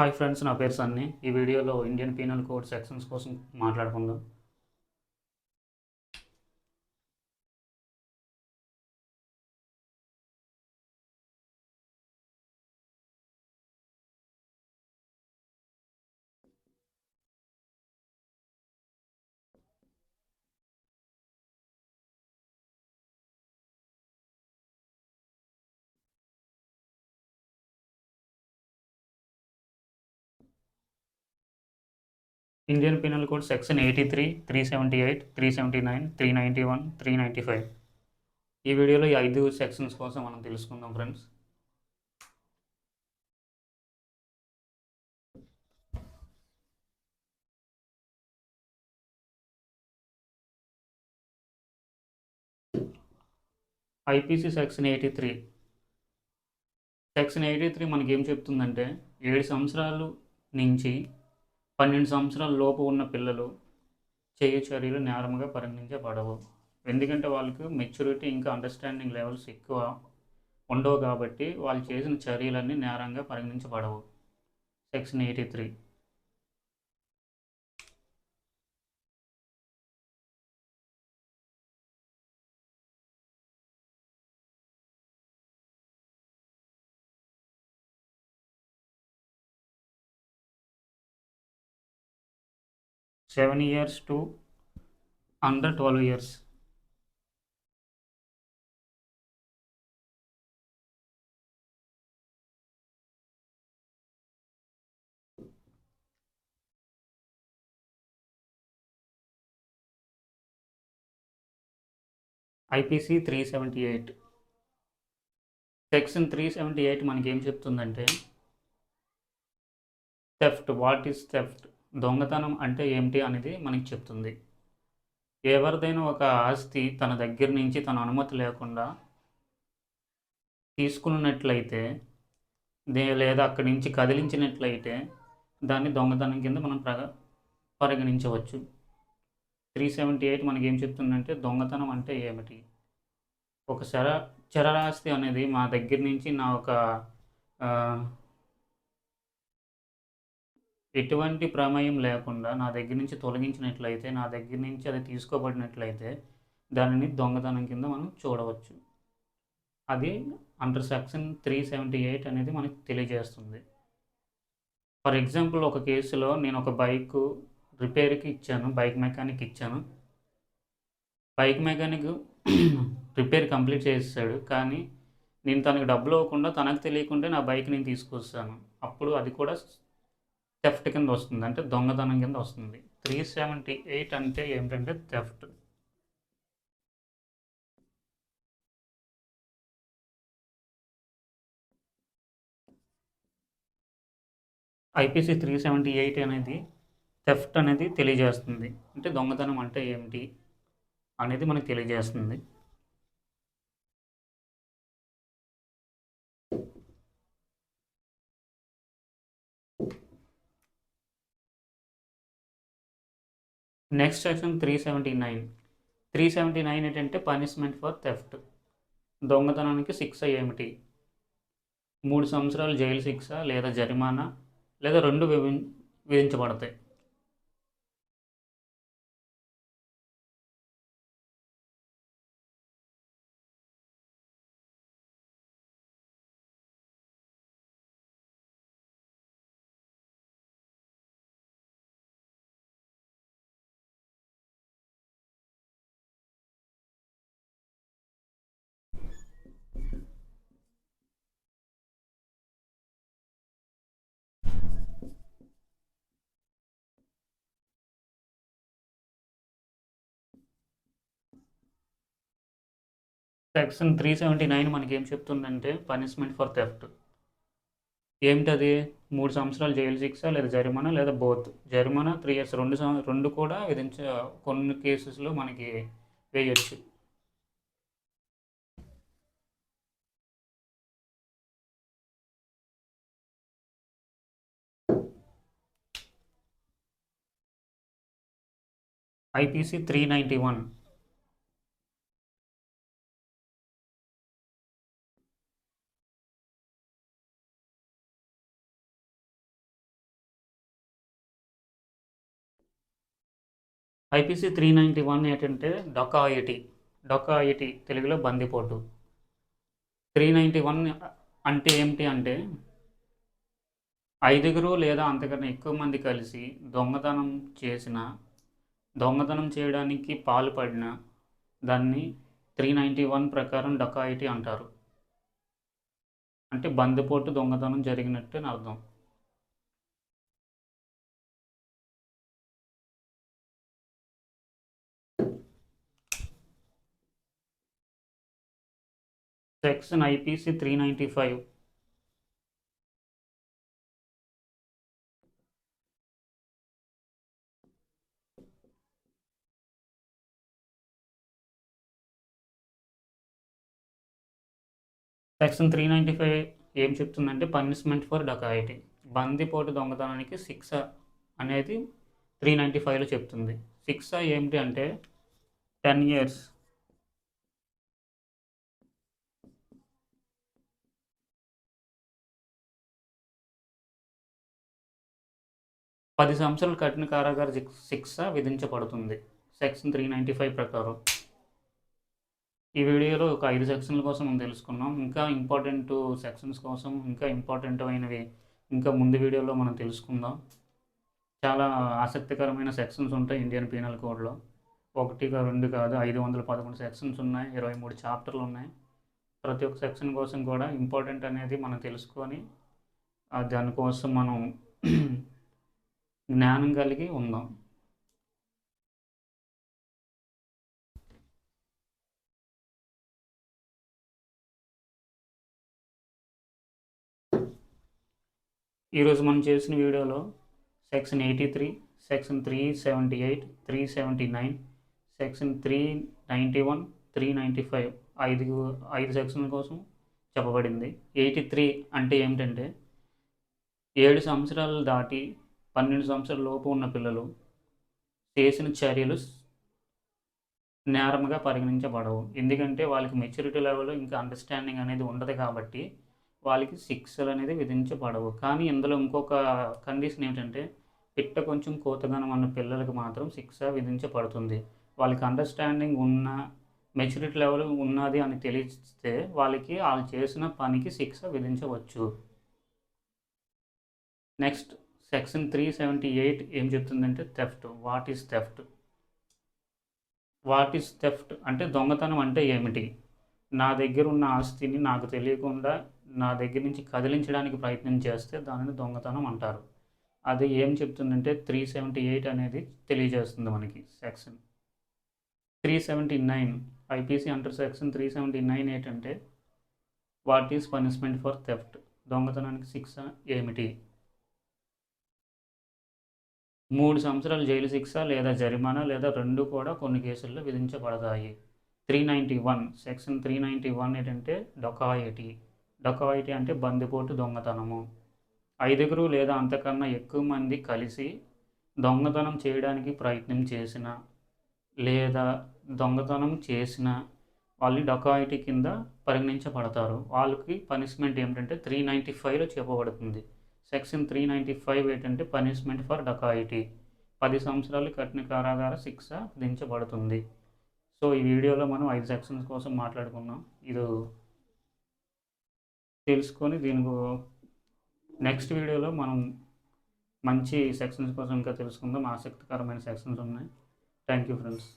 Hi friends, నా పేరు సన్నీ. ఈ వీడియోలో ఇండియన్ పీనల్ కోడ్ సెక్షన్స్ కోసం మాట్లాడుకుందాం. Indian penal code section 83, 378, 379, 391, 395. ఈ వీడియోలో ఈ 5 సెక్షన్స్ కోసం మనం తెలుసుకుందాం ఫ్రెండ్స్. IPC section 83. సెక్షన్ 83 మనకి ఏం చెప్తుందంటే 7 సంవత్సరాలు నుంచి 12 సంవత్సరాల లోపు ఉన్న పిల్లలు చేయు చర్యలు నేరంగా పరిగణించబడవు. ఎందుకంటే వాళ్ళకి మెచ్యూరిటీ ఇంకా అండర్స్టాండింగ్ లెవెల్స్ ఎక్కువ ఉండవు కాబట్టి వాళ్ళు చేసిన చర్యలన్నీ నేరంగా పరిగణించబడవు. Section 83. 7 years to under 12 years. IPC 378. Section 378 మనకి ఏం చెప్తుందంటే థెఫ్ట్. What is theft? దొంగతనం అంటే ఏమిటి అనేది మనకి చెప్తుంది. ఎవరిదైనా ఒక ఆస్తి తన దగ్గర నుంచి తన అనుమతి లేకుండా తీసుకున్నట్లయితే లేదా అక్కడి నుంచి కదిలించినట్లయితే దాన్ని దొంగతనం కింద మనం పరిగణించవచ్చు. 378 మనకి ఏం చెప్తుందంటే దొంగతనం అంటే ఏమిటి? ఒక చరాస్తి అనేది మా దగ్గర నుంచి నా ఒక ఎటువంటి ప్రమేయం లేకుండా నా దగ్గర నుంచి తొలగించినట్లయితే, నా దగ్గర నుంచి అది తీసుకోబడినట్లయితే దానిని దొంగతనం కింద మనం చూడవచ్చు. అది అండర్ సెక్షన్ 378 అనేది మనకి తెలియజేస్తుంది. ఫర్ ఎగ్జాంపుల్, ఒక కేసులో నేను ఒక బైక్ రిపేర్కి ఇచ్చాను, బైక్ మెకానిక్ ఇచ్చాను. బైక్ మెకానిక్ రిపేర్ కంప్లీట్ చేసేసాడు, కానీ నేను తనకు డబ్బులు ఇవ్వకుండా తనకు తెలియకుండా నా బైక్ నేను తీసుకొస్తాను. అప్పుడు అది కూడా థెఫ్ట్ కింద వస్తుంది, అంటే దొంగతనం కింద వస్తుంది. 378 అంటే ఏమిటంటే థెఫ్ట్. ఐపీసీ 378 అనేది థెఫ్ట్ అనేది తెలియజేస్తుంది, అంటే దొంగతనం అంటే ఏమిటి అనేది మనకు తెలియజేస్తుంది. Next section 379. 379 ఏంటంటే పనిష్మెంట్ ఫర్ థెఫ్ట్. దొంగతనానికి శిక్ష ఏమిటి? 3 సంవత్సరాలు జైలు శిక్ష లేదా జరిమానా లేదా రెండు విధించబడతాయి. సెక్షన్ 379 మనకి ఏం చెప్తుందంటే పనిష్మెంట్ ఫర్ థెఫ్ట్ ఏమిటది? 3 సంవత్సరాలు జైలు శిక్ష లేదా జరిమానా లేదా బోత్. జరిమానా 3 years, రెండు కూడా కొన్ని కేసెస్లో మనకి వేయచ్చు. ఐపీసీ 391. ఐపీసీ 391 ఏంటంటే డొకాయిటీ తెలుగులో బందిపోటు. 391 అంటే ఏమిటి అంటే, ఐదుగురు లేదా అంతకన్నా ఎక్కువ మంది కలిసి దొంగతనం చేయడానికి పాల్పడిన దాన్ని 391 ప్రకారం డకాయిటీ అంటారు. అంటే బందిపోటు దొంగతనం జరిగినట్టు అని అర్థం. Section IPC 395. సెక్షన్ 395 ఏం చెప్తుందంటే పనిష్మెంట్ ఫర్ డకాయిటీ, బందిపోటు దొంగతనానికి శిక్ష అనేది 395లో చెప్తుంది. శిక్ష ఏమిటి అంటే 10 years. సంవత్సరాలు కఠిన కారాగార శిక్ష విధించబడుతుంది సెక్షన్ 395 ప్రకారం. ఈ వీడియోలో ఒక 5 సెక్షన్ల కోసం మనం తెలుసుకున్నాం. ఇంకా ఇంపార్టెంట్ సెక్షన్స్ కోసం, ఇంకా ఇంపార్టెంట్ అయినవి ఇంకా ముందు వీడియోలో మనం తెలుసుకుందాం. చాలా ఆసక్తికరమైన సెక్షన్స్ ఉంటాయి ఇండియన్ పీనల్ కోడ్లో. 1 2 కాదు, 511 సెక్షన్స్ ఉన్నాయి, 23 చాప్టర్లు ఉన్నాయి. ప్రతి ఒక్క సెక్షన్ కోసం కూడా ఇంపార్టెంట్ అనేది మనం తెలుసుకొని దానికోసం మనం జ్ఞానం కలిగి ఉందాం. ఈరోజు మనం చేసిన వీడియోలో సెక్షన్ 83, సెక్షన్ 378, 379, సెక్షన్ 391, 395 ఐదు సెక్షన్ల కోసం చెప్పబడింది. 83 అంటే ఏమిటంటే 7 సంవత్సరాలు దాటి 12 సంవత్సరాల లోపు ఉన్న పిల్లలు చేసిన చర్యలు నేరంగా పరిగణించబడవు. ఎందుకంటే వాళ్ళకి మెచ్యూరిటీ లెవెల్ ఇంకా అండర్స్టాండింగ్ అనేది ఉండదు కాబట్టి వాళ్ళకి శిక్షలు అనేది విధించబడవు. కానీ ఇందులో ఇంకొక కండిషన్ ఏమిటంటే పిట్ట కొంచెం కోతగానం అన్న పిల్లలకు మాత్రం శిక్ష విధించబడుతుంది. వాళ్ళకి అండర్స్టాండింగ్ ఉన్న మెచ్యూరిటీ లెవెల్ ఉన్నది అని తెలిస్తే వాళ్ళకి వాళ్ళు చేసిన పనికి శిక్ష విధించవచ్చు. నెక్స్ట్ సెక్షన్ 378 ఏం చెప్తుందంటే థెఫ్ట్. వాట్ ఈస్ థెఫ్ట్ అంటే దొంగతనం అంటే ఏమిటి? నా దగ్గర ఉన్న ఆస్తిని నాకు తెలియకుండా నా దగ్గర నుంచి కదిలించడానికి ప్రయత్నం చేస్తే దానిని దొంగతనం అంటారు. అది ఏం చెప్తుందంటే 378 అనేది తెలియజేస్తుంది మనకి. సెక్షన్ 379 ఐపీసీ అండర్ సెక్షన్ 379 ఏంటంటే what is punishment for theft, దొంగతనానికి శిక్ష ఏమిటి? 3 సంవత్సరాల జైలు శిక్ష లేదా జరిమానా లేదా రెండు కూడా కొన్ని కేసుల్లో విధించబడతాయి. 391 సెక్షన్ 391 ఏంటంటే డొకాయిటీ అంటే బందిపోటు దొంగతనము. 5 లేదా అంతకన్నా ఎక్కువ మంది కలిసి దొంగతనం చేయడానికి ప్రయత్నం చేసిన లేదా దొంగతనం చేసిన వాళ్ళు డొకాయిటీ కింద పరిగణించబడతారు. వాళ్ళకి పనిష్మెంట్ ఏమిటంటే 395లో చెప్పబడుతుంది. సెక్షన్ 395 ఏంటంటే పనిష్మెంట్ ఫర్ డకాయిటీ, 10 సంవత్సరాలు కఠిన కారాగార శిక్ష విధించబడుతుంది. సో ఈ వీడియోలో మనం 5 సెక్షన్స్ కోసం మాట్లాడుకున్నాం. ఇది తెలుసుకొని దీనికి నెక్స్ట్ వీడియోలో మనం మంచి సెక్షన్స్ కోసం ఇంకా తెలుసుకుందాం. ఆసక్తికరమైన సెక్షన్స్ ఉన్నాయి. Thank you friends.